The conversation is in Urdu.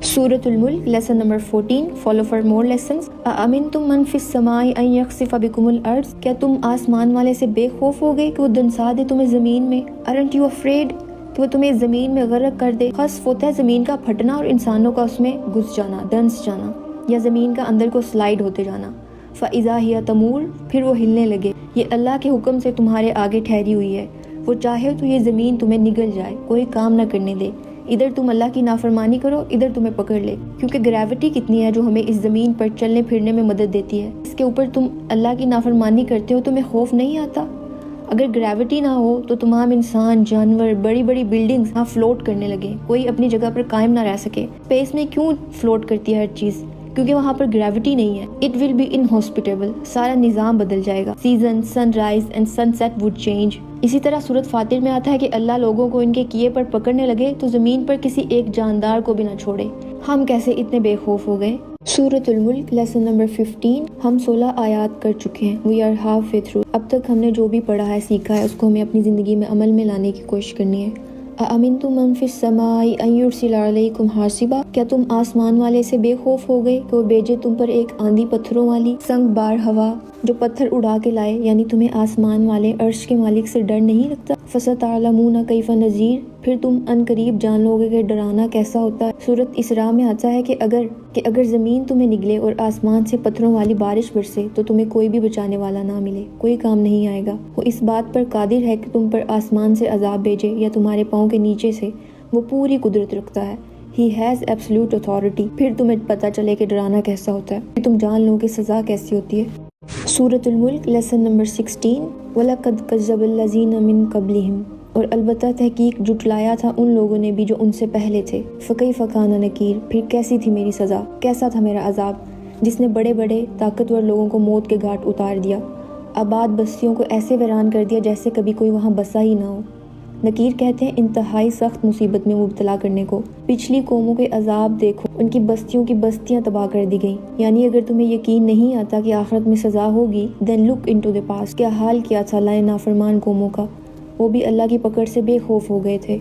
سورۃ Al-Mulk lesson number 14 follow for more lessons. اَأَمِنْتُم مَّن فِی السَّمَاءِ أَن يَخْسِفَ بِکُمُ الْأَرْضَ، کیا تم آسمان والے سے بے خوف ہو گئے کہ وہ دنسا دے تمہیں زمین میں؟ Aren't you afraid کہ وہ تمہیں زمین میں غرق کر دے؟ خسف ہوتا ہے زمین کا پھٹنا اور انسانوں کا اس میں گھس جانا، دنس جانا، یا زمین کا اندر کو سلائیڈ ہوتے جانا. فَإِذَا هِیَ تَمُورُ، پھر وہ ہلنے لگے. یہ اللہ کے حکم سے تمہارے آگے ٹھہری ہوئی ہے. وہ چاہے تو یہ زمین تمہیں نگل جائے، کوئی کام نہ کرنے دے. ادھر تم اللہ کی نافرمانی کرو، ادھر تمہیں پکڑ لے. کیونکہ گریوٹی کتنی ہے جو ہمیں اس زمین پر چلنے پھرنے میں مدد دیتی ہے. اس کے اوپر تم اللہ کی نافرمانی کرتے ہو، تمہیں خوف نہیں آتا؟ اگر گریوٹی نہ ہو تو تمام انسان، جانور، بڑی بڑی بلڈنگز وہاں فلوٹ کرنے لگے، کوئی اپنی جگہ پر قائم نہ رہ سکے. اسپیس میں کیوں فلوٹ کرتی ہے ہر چیز؟ کیونکہ وہاں پر گریوٹی نہیں ہے. اٹ ول بی انہاسپٹیبل، سارا نظام بدل جائے گا. Season, sunrise and sunset would change. اسی طرح سورۃ فاطر میں آتا ہے کہ اللہ لوگوں کو ان کے کیے پر پکڑنے لگے تو زمین پر کسی ایک جاندار کو بھی نہ چھوڑے. ہم کیسے اتنے بے خوف ہو گئے؟ سورۃ الملک لیسن نمبر 15. ہم 16 آیات کر چکے ہیں. We are half way through. اب تک ہم نے جو بھی پڑھا ہے، سیکھا ہے، اس کو ہمیں اپنی زندگی میں عمل میں لانے کی کوشش کرنی ہے. اَأَمِنْتُم مَّن فِی السَّمَاءِ أَن يُرْسِلَ عَلَيْكُمْ حَاصِبًا، کیا تم آسمان والے سے بے خوف ہو گئے کہ وہ بھیجے تم پر ایک آندھی پتھروں والی، سنگ بار ہوا جو پتھر اڑا کے لائے؟ یعنی تمہیں آسمان والے عرش کے مالک سے ڈر نہیں لگتا؟ فَسَتَعْلَمُونَ كَيْفَ نَذِيرٌ، پھر تم ان قریب جان لوگے کہ ڈرانا کیسا ہوتا ہے. سورۃ اسراء میں آتا ہے کہ اگر زمین تمہیں نگلے اور آسمان سے پتھروں والی بارش برسے تو تمہیں کوئی بھی بچانے والا نہ ملے، کوئی کام نہیں آئے گا. وہ اس بات پر قادر ہے کہ تم پر آسمان سے عذاب بھیجے یا تمہارے پاؤں کے نیچے سے. وہ پوری قدرت رکھتا ہے. He has absolute authority. پھر تمہیں پتہ چلے کہ ڈرانا کیسا ہوتا ہے، پھر تم جان لو کہ سزا کیسی ہوتی ہے. سورۃ الملک لیسن نمبر 16. وَلَقَدْ كَذَّبَ الَّذِينَ مِن قَبْلِهِمْ، اور البتہ تحقیق جھٹلایا تھا ان لوگوں نے بھی جو ان سے پہلے تھے. فَكَيْفَ كَانَ نَكِيرٌ، پھر کیسی تھی میری سزا، کیسا تھا میرا عذاب، جس نے بڑے بڑے طاقتور لوگوں کو موت کے گھاٹ اتار دیا، آباد بستیوں کو ایسے ویران کر دیا جیسے کبھی کوئی وہاں بسا ہی نہ ہو. نکیر کہتے ہیں انتہائی سخت مصیبت میں مبتلا کرنے کو. پچھلی قوموں کے عذاب دیکھو، ان کی بستیوں کی بستیاں تباہ کر دی گئیں. یعنی اگر تمہیں یقین نہیں آتا کہ آخرت میں سزا ہوگی، then look into the past. کیا حال کیا تھا اللہ نافرمان قوموں کا، وہ بھی اللہ کی پکڑ سے بے خوف ہو گئے تھے.